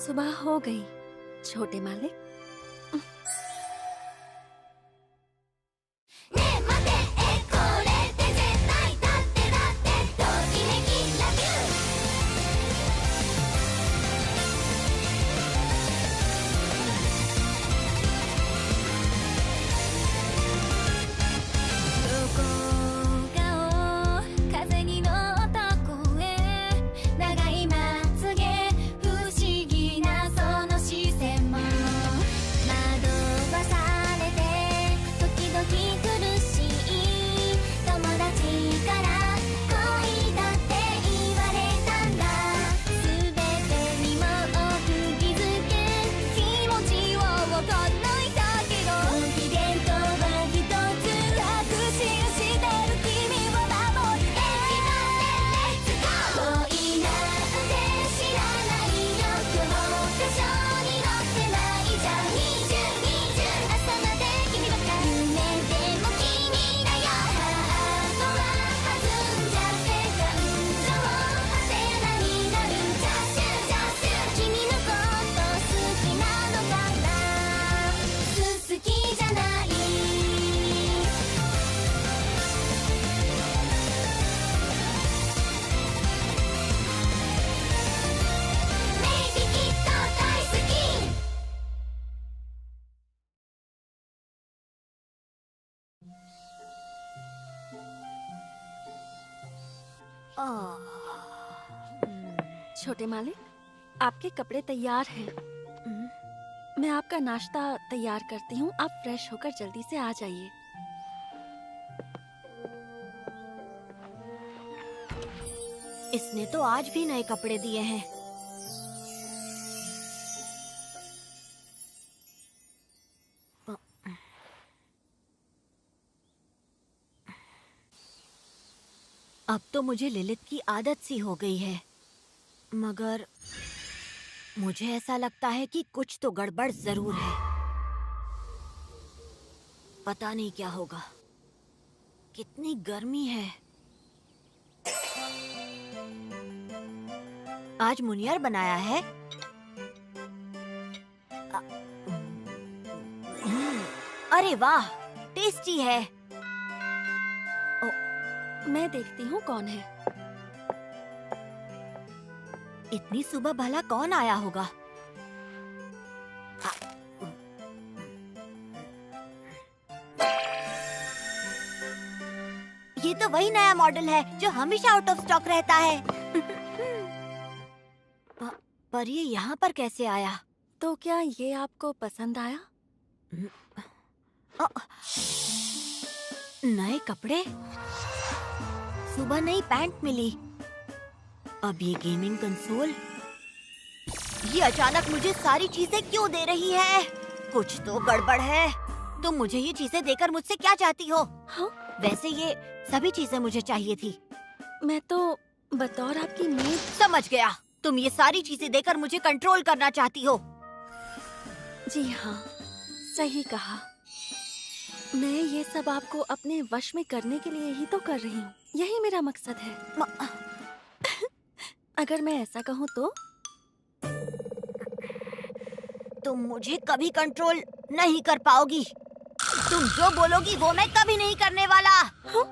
सुबह हो गई छोटे मालिक। छोटे मालिक, आपके कपड़े तैयार हैं। मैं आपका नाश्ता तैयार करती हूँ, आप फ्रेश होकर जल्दी से आ जाइए। इसने तो आज भी नए कपड़े दिए हैं। अब तो मुझे लिलित की आदत सी हो गई है, मगर मुझे ऐसा लगता है कि कुछ तो गड़बड़ जरूर है। पता नहीं क्या होगा। कितनी गर्मी है। आज मुनियर बनाया है। अरे वाह, टेस्टी है। मैं देखती हूँ कौन है। इतनी सुबह भला कौन आया होगा? ये तो वही नया मॉडल है जो हमेशा आउट ऑफ स्टॉक रहता है। पर ये यहाँ पर कैसे आया? तो क्या ये आपको पसंद आया? नए कपड़े, सुबह नई पैंट मिली, अब ये गेमिंग कंसोल। ये अचानक मुझे सारी चीजें क्यों दे रही है? कुछ तो गड़बड़ है। तुम मुझे ये चीजें देकर मुझसे क्या चाहती हो? हाँ? वैसे ये सभी चीजें मुझे चाहिए थी। मैं तो बतौर आपकी मेड। समझ गया, तुम ये सारी चीजें देकर मुझे कंट्रोल करना चाहती हो। जी हाँ, सही कहा। मैं ये सब आपको अपने वश में करने के लिए ही तो कर रही हूँ। यही मेरा मकसद है। अगर मैं ऐसा कहूँ तो? तुम मुझे कभी कंट्रोल नहीं कर पाओगी। तुम जो बोलोगी वो मैं कभी नहीं करने वाला। हाँ?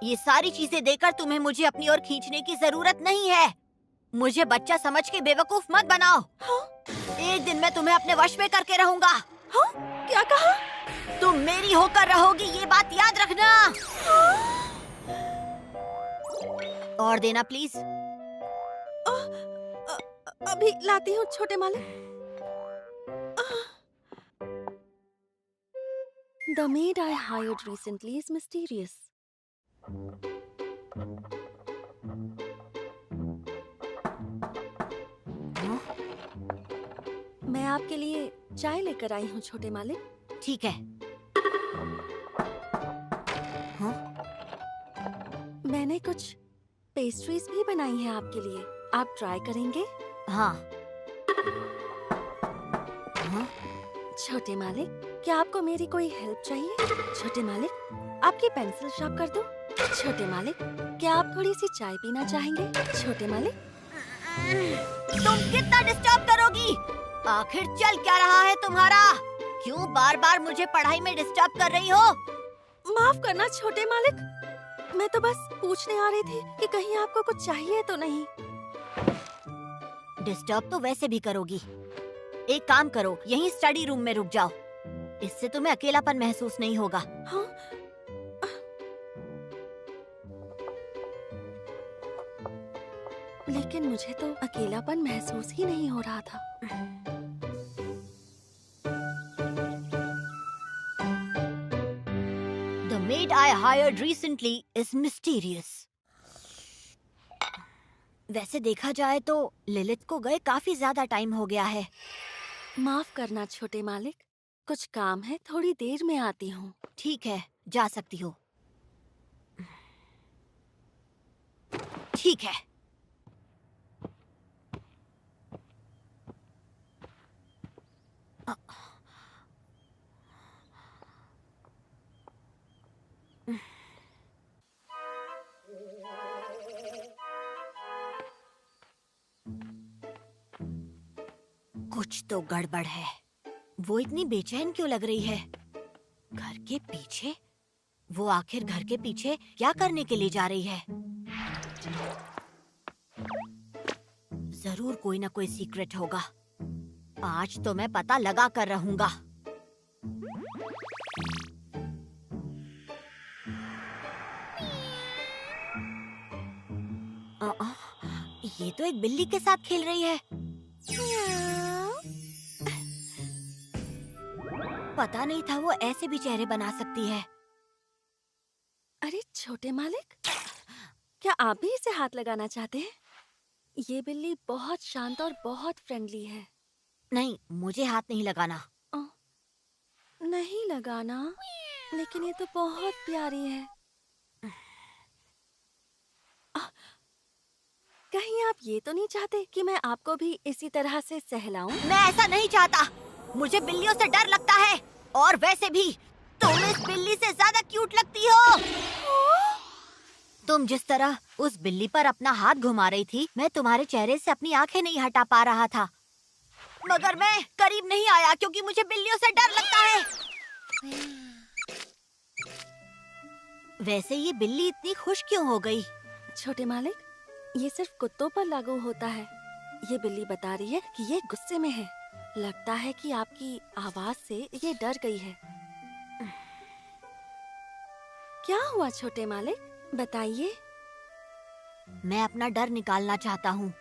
ये सारी चीजें देकर तुम्हें मुझे अपनी ओर खींचने की जरूरत नहीं है। मुझे बच्चा समझ के बेवकूफ मत बनाओ। हाँ? एक दिन मैं तुम्हें अपने वश में करके रहूंगा। हाँ? क्या कहा? तुम मेरी होकर रहोगी, ये बात याद रखना। हाँ? और देना प्लीज। अभी लाती हूँ छोटे मालिक। The maid I hired recently is mysterious. मैं आपके लिए चाय लेकर आई हूँ छोटे मालिक। ठीक है। हाँ? मैंने कुछ पेस्ट्रीज भी बनाई हैं आपके लिए, आप ट्राई करेंगे? हाँ। हाँ? छोटे मालिक, क्या आपको मेरी कोई हेल्प चाहिए? छोटे मालिक, आपकी पेंसिल शार्प कर दूं? छोटे मालिक, क्या आप थोड़ी सी चाय पीना चाहेंगे? छोटे मालिक, तुम कितना डिस्टर्ब करोगी? आखिर चल क्या रहा है तुम्हारा? क्यों बार बार मुझे पढ़ाई में डिस्टर्ब कर रही हो? माफ करना छोटे मालिक, मैं तो बस पूछने आ रही थी कि कहीं आपको कुछ चाहिए तो नहीं। डिस्टर्ब तो वैसे भी करोगी। एक काम करो, यहीं स्टडी रूम में रुक जाओ। इससे तुम्हें अकेलापन महसूस नहीं होगा। हाँ? लेकिन मुझे तो अकेलापन महसूस ही नहीं हो रहा था। The maid I hired recently is mysterious. वैसे देखा जाए तो लिलित को गए काफी ज्यादा टाइम हो गया है। माफ करना छोटे मालिक, कुछ काम है, थोड़ी देर में आती हूँ। ठीक है, जा सकती हो। ठीक है। कुछ तो गड़बड़ है। वो इतनी बेचैन क्यों लग रही है? घर के पीछे? वो आखिर घर के पीछे क्या करने के लिए जा रही है? जरूर कोई ना कोई सीक्रेट होगा। आज तो मैं पता लगा कर रहूंगा। ये तो एक बिल्ली के साथ खेल रही है। पता नहीं था वो ऐसे भी चेहरे बना सकती है। अरे छोटे मालिक, क्या आप भी इसे हाथ लगाना चाहते हैं? ये बिल्ली बहुत शांत और बहुत फ्रेंडली है। नहीं, मुझे हाथ नहीं लगाना। नहीं लगाना? लेकिन ये तो बहुत प्यारी है। कहीं आप ये तो नहीं चाहते कि मैं आपको भी इसी तरह से सहलाऊं? मैं ऐसा नहीं चाहता। मुझे बिल्लियों से डर लगता है। और वैसे भी तुम इस बिल्ली से ज्यादा क्यूट लगती हो। तुम जिस तरह उस बिल्ली पर अपना हाथ घुमा रही थी, मैं तुम्हारे चेहरे से अपनी आंखें नहीं हटा पा रहा था। मगर मैं करीब नहीं आया क्योंकि मुझे बिल्लियों से डर लगता है। वैसे ये बिल्ली इतनी खुश क्यों हो गई? छोटे मालिक, ये सिर्फ कुत्तों पर लागू होता है। ये बिल्ली बता रही है कि ये गुस्से में है। लगता है कि आपकी आवाज से ये डर गई है। क्या हुआ छोटे मालिक, बताइए। मैं अपना डर निकालना चाहता हूँ।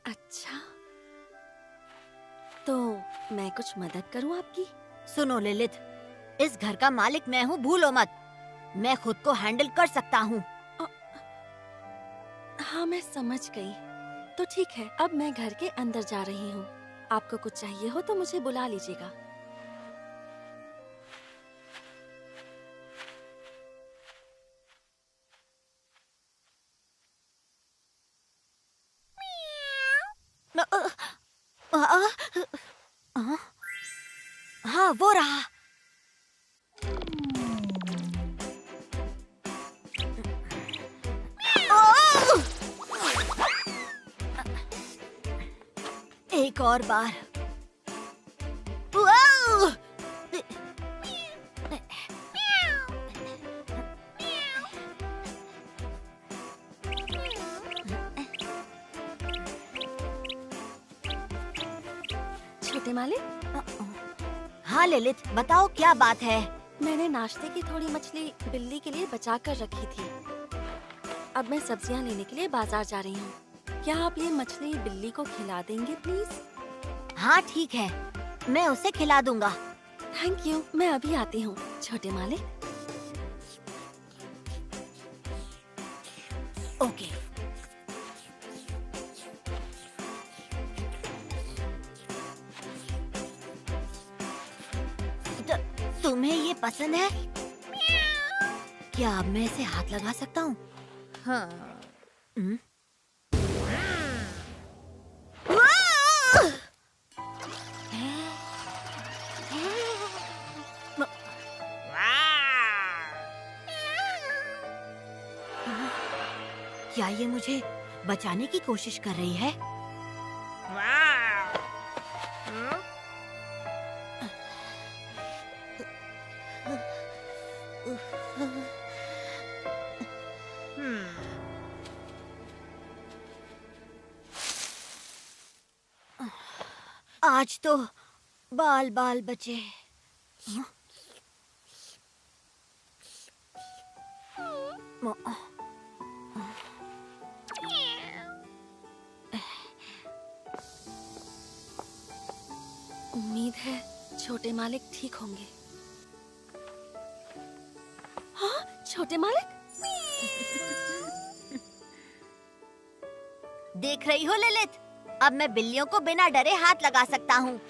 अच्छा, तो मैं कुछ मदद करूँ आपकी? सुनो लिलित, इस घर का मालिक मैं हूँ, भूलो मत। मैं खुद को हैंडल कर सकता हूँ। हाँ, मैं समझ गई। तो ठीक है, अब मैं घर के अंदर जा रही हूँ। आपको कुछ चाहिए हो तो मुझे बुला लीजिएगा। हाँ, वो रहा। एक और बार। छोटे मालिक, हाँ लिलित, बताओ क्या बात है? मैंने नाश्ते की थोड़ी मछली बिल्ली के लिए बचा कर रखी थी। अब मैं सब्जियां लेने के लिए बाजार जा रही हूँ। क्या आप ये मछली बिल्ली को खिला देंगे प्लीज? हाँ ठीक है, मैं उसे खिला दूंगा। थैंक यू, मैं अभी आती हूँ। छोटे मालिक। ओके। तुम्हें ये पसंद है? क्या अब मैं इसे हाथ लगा सकता हूँ? हाँ। क्या ये मुझे बचाने की कोशिश कर रही है? आज तो बाल बाल बचे। उम्मीद है छोटे मालिक ठीक होंगे। हाँ, छोटे मालिक। देख रही हो ललित, अब मैं बिल्लियों को बिना डरे हाथ लगा सकता हूँ।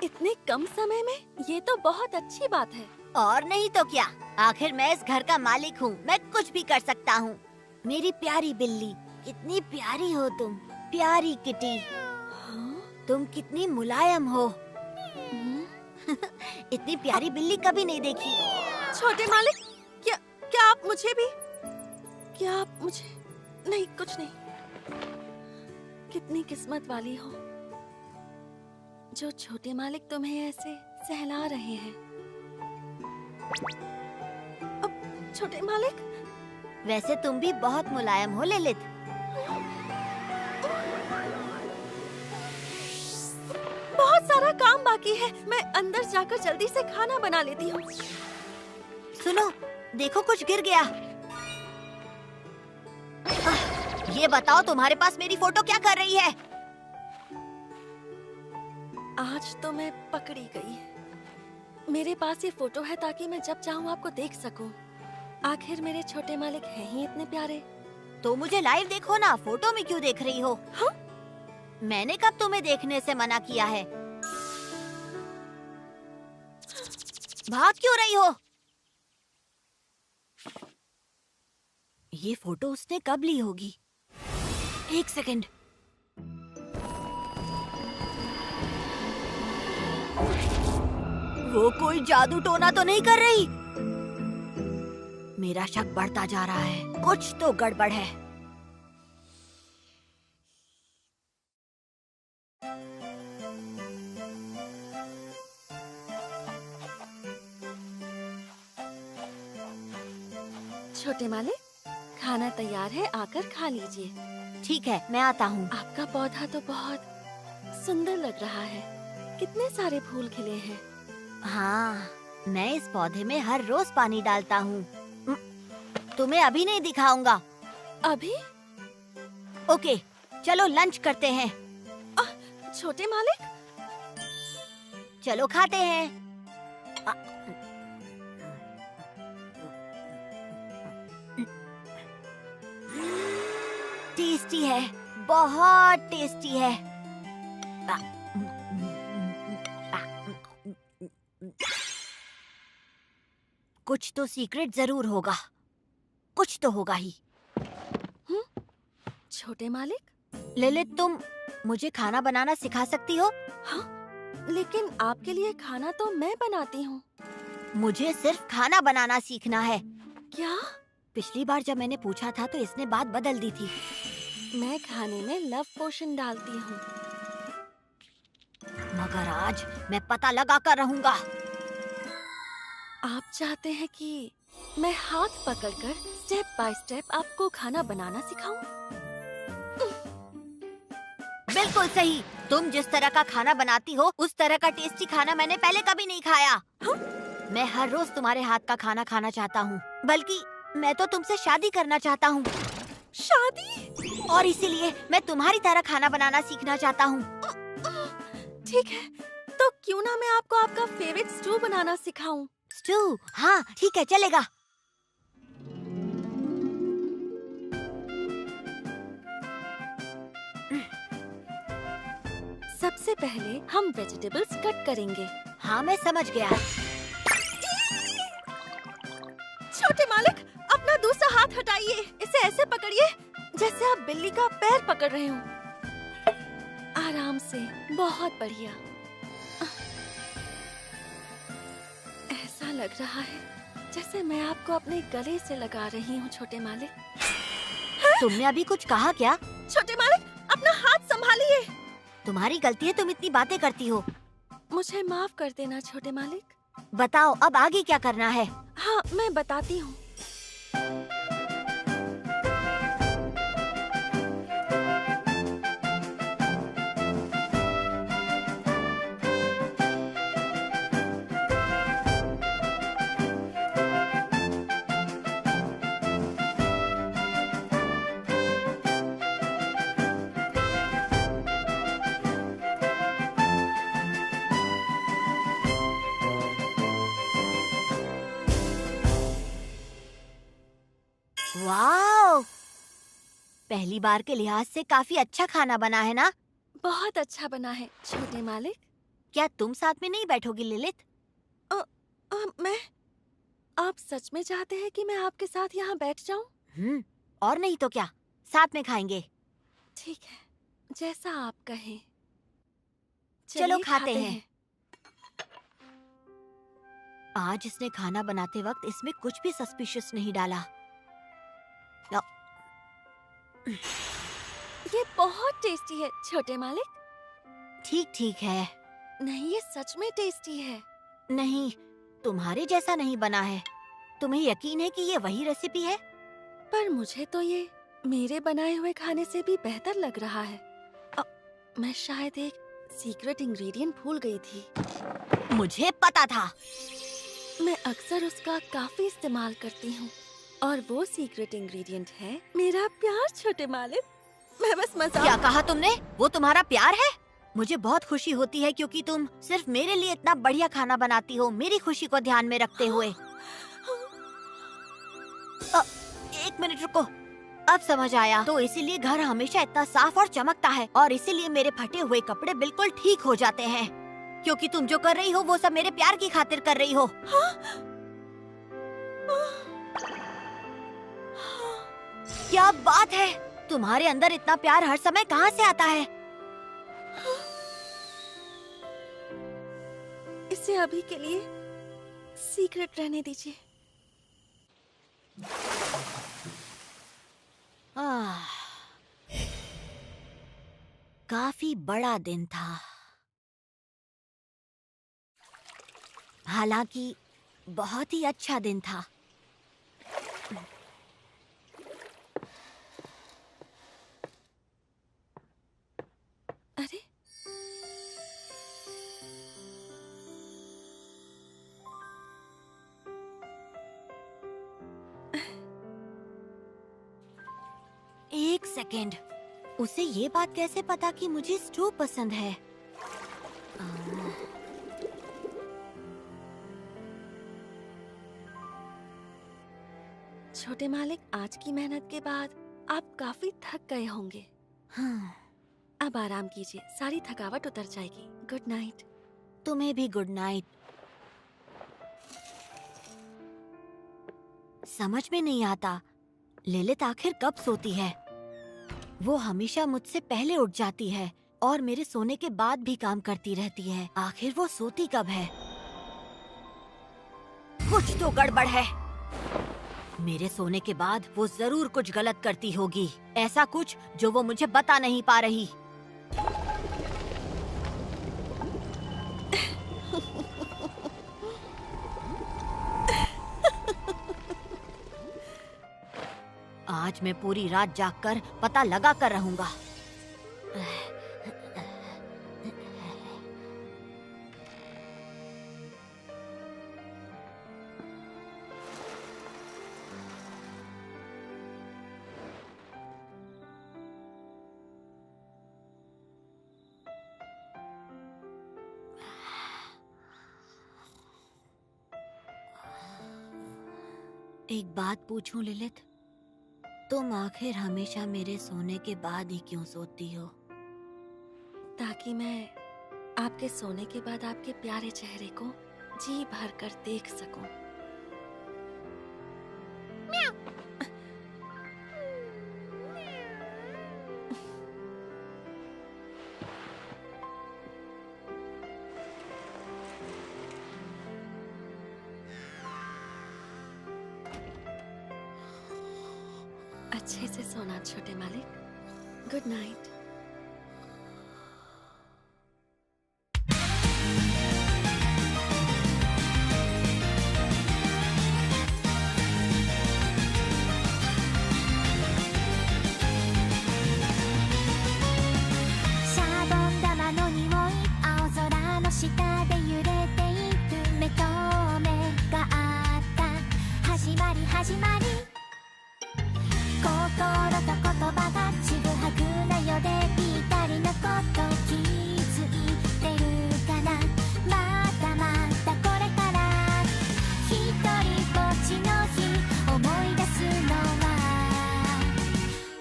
इतने कम समय में ये तो बहुत अच्छी बात है। और नहीं तो क्या, आखिर मैं इस घर का मालिक हूँ, मैं कुछ भी कर सकता हूँ। मेरी प्यारी बिल्ली, कितनी प्यारी हो तुम, प्यारी किटी। हाँ? तुम कितनी मुलायम हो। हम्म, इतनी प्यारी बिल्ली कभी नहीं देखी। छोटे मालिक, क्या आप मुझे भी? क्या आप मुझे? नहीं, कुछ नहीं। कितनी किस्मत वाली हो जो छोटे मालिक तुम्हें ऐसे सहला रहे हैं। अब छोटे मालिक, वैसे तुम भी बहुत मुलायम हो ललित। बहुत सारा काम बाकी है। मैं अंदर जाकर जल्दी से खाना बना लेती हूँ। सुनो, देखो कुछ गिर गया। ये बताओ तुम्हारे पास मेरी फोटो क्या कर रही है? आज तो मैं पकड़ी गई। मेरे पास ये फोटो है ताकि मैं जब चाहूँ आपको देख सकूं। आखिर मेरे छोटे मालिक हैं ही इतने प्यारे। तो मुझे लाइव देखो ना, फोटो में क्यों देख रही हो? हाँ? मैंने कब तुम्हें देखने से मना किया है? भाग क्यों रही हो? ये फोटो उसने कब ली होगी? एक सेकंड। वो कोई जादू टोना तो नहीं कर रही? मेरा शक बढ़ता जा रहा है, कुछ तो गड़बड़ है। छोटे मालिक, खाना तैयार है, आकर खा लीजिए। ठीक है, मैं आता हूँ। आपका पौधा तो बहुत सुंदर लग रहा है। कितने सारे फूल खिले हैं। हाँ, मैं इस पौधे में हर रोज पानी डालता हूँ। तुम्हें अभी नहीं दिखाऊंगा। अभी? ओके, चलो लंच करते हैं। छोटे मालिक, चलो खाते हैं। टेस्टी है, बहुत टेस्टी है। कुछ तो सीक्रेट जरूर होगा, कुछ तो होगा ही। छोटे मालिक। ललित, तुम मुझे खाना बनाना सिखा सकती हो? हाँ, लेकिन आपके लिए खाना तो मैं बनाती हूँ। मुझे सिर्फ खाना बनाना सीखना है। क्या? पिछली बार जब मैंने पूछा था तो इसने बात बदल दी थी। मैं खाने में लव पोशन डालती हूँ। मगर आज मैं पता लगा कर रहूंगा। आप चाहते हैं कि मैं हाथ पकड़कर स्टेप बाय स्टेप आपको खाना बनाना सिखाऊं? बिल्कुल सही। तुम जिस तरह का खाना बनाती हो उस तरह का टेस्टी खाना मैंने पहले कभी नहीं खाया। मैं हर रोज तुम्हारे हाथ का खाना खाना चाहता हूँ। बल्कि मैं तो तुमसे शादी करना चाहता हूँ। शादी? और इसीलिए मैं तुम्हारी तरह खाना बनाना सीखना चाहता हूँ। ठीक है, तो क्यों ना मैं आपको आपका फेवरेट स्टू बनाना सिखाऊं? स्टू? हाँ ठीक है, चलेगा। सबसे पहले हम वेजिटेबल्स कट करेंगे। हाँ मैं समझ गया। छोटे मालिक, अपना दूसरा हाथ हटाइए। इसे ऐसे पकड़िए जैसे आप बिल्ली का पैर पकड़ रहे हो। आराम से, बहुत बढ़िया। ऐसा लग रहा है जैसे मैं आपको अपने गले से लगा रही हूँ छोटे मालिक। तुमने अभी कुछ कहा क्या? छोटे मालिक, अपना हाथ संभालिए। तुम्हारी गलती है, तुम इतनी बातें करती हो। मुझे माफ कर देना छोटे मालिक। बताओ अब आगे क्या करना है? हाँ, मैं बताती हूँ। वाओ! पहली बार के लिहाज से काफी अच्छा खाना बना है ना? बहुत अच्छा बना है छोटे मालिक। क्या तुम साथ में नहीं बैठोगी लिलित? मैं आप सच में चाहते हैं कि मैं आपके साथ यहाँ बैठ जाऊँ? और नहीं तो क्या, साथ में खाएंगे। ठीक है, जैसा आप कहें। चलो चलिए खाते हैं। आज इसने खाना बनाते वक्त इसमें कुछ भी सस्पिशियस नहीं डाला। ये बहुत टेस्टी है छोटे मालिक। ठीक ठीक है। नहीं, ये सच में टेस्टी है। नहीं, तुम्हारे जैसा नहीं बना है। तुम्हें यकीन है कि ये वही रेसिपी है? पर मुझे तो ये मेरे बनाए हुए खाने से भी बेहतर लग रहा है। मैं शायद एक सीक्रेट इंग्रेडिएंट भूल गई थी। मुझे पता था। मैं अक्सर उसका काफी इस्तेमाल करती हूँ और वो सीक्रेट इंग्रेडिएंट है मेरा प्यार छोटे मालिक। मैं बस मजाक। क्या कहा तुमने? वो तुम्हारा प्यार है? मुझे बहुत खुशी होती है क्योंकि तुम सिर्फ मेरे लिए इतना बढ़िया खाना बनाती हो, मेरी खुशी को ध्यान में रखते हुए। एक मिनट रुको, अब समझ आया। तो इसीलिए घर हमेशा इतना साफ और चमकता है और इसीलिए मेरे फटे हुए कपड़े बिल्कुल ठीक हो जाते हैं, क्योंकि तुम जो कर रही हो वो सब मेरे प्यार की खातिर कर रही हो। क्या बात है! तुम्हारे अंदर इतना प्यार हर समय कहाँ से आता है? इसे अभी के लिए सीक्रेट रहने दीजिए। काफी बड़ा दिन था। हालांकि बहुत ही अच्छा दिन था। अरे, एक सेकेंड, उसे ये बात कैसे पता कि मुझे स्टू पसंद है? छोटे मालिक, आज की मेहनत के बाद आप काफी थक गए होंगे। हाँ। अब आराम कीजिए, सारी थकावट उतर जाएगी। Good night. तुम्हें भी गुड नाइट। समझ में नहीं आता लिलित आखिर कब सोती है। वो हमेशा मुझसे पहले उठ जाती है और मेरे सोने के बाद भी काम करती रहती है। आखिर वो सोती कब है? कुछ तो गड़बड़ है। मेरे सोने के बाद वो जरूर कुछ गलत करती होगी, ऐसा कुछ जो वो मुझे बता नहीं पा रही। आज मैं पूरी रात जागकर पता लगा कर रहूंगा। एक बात पूछूं लिलित, तुम आखिर हमेशा मेरे सोने के बाद ही क्यों सोती हो? ताकि मैं आपके सोने के बाद आपके प्यारे चेहरे को जी भर कर देख सकूं। अच्छे से सोना छोटे मालिक। गुड नाइट।シャボン玉の匂い、青空の下で揺れている目と目があった。始まり始まり、心と言葉がちぐはぐなよでぴったりのこと気づいてるかな。まだまだこれから一人ぼっちの日思い出すのは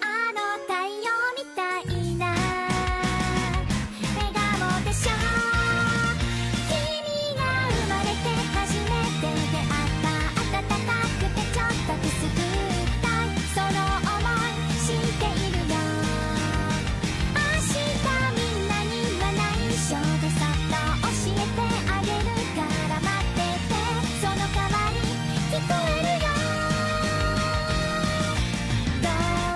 あの太陽みたいな笑顔でしょ。君が生まれて初めて出会った暖かくてちょっとくすぐったいその想い知っているよ。明日みんなには内緒でそっと教えてあげるから待ってて、その代わり聞こえるよ。ど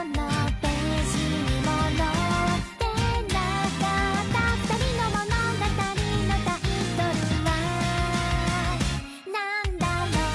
のページにも載ってなかった二人の物語のタイトルはなんだろ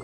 う。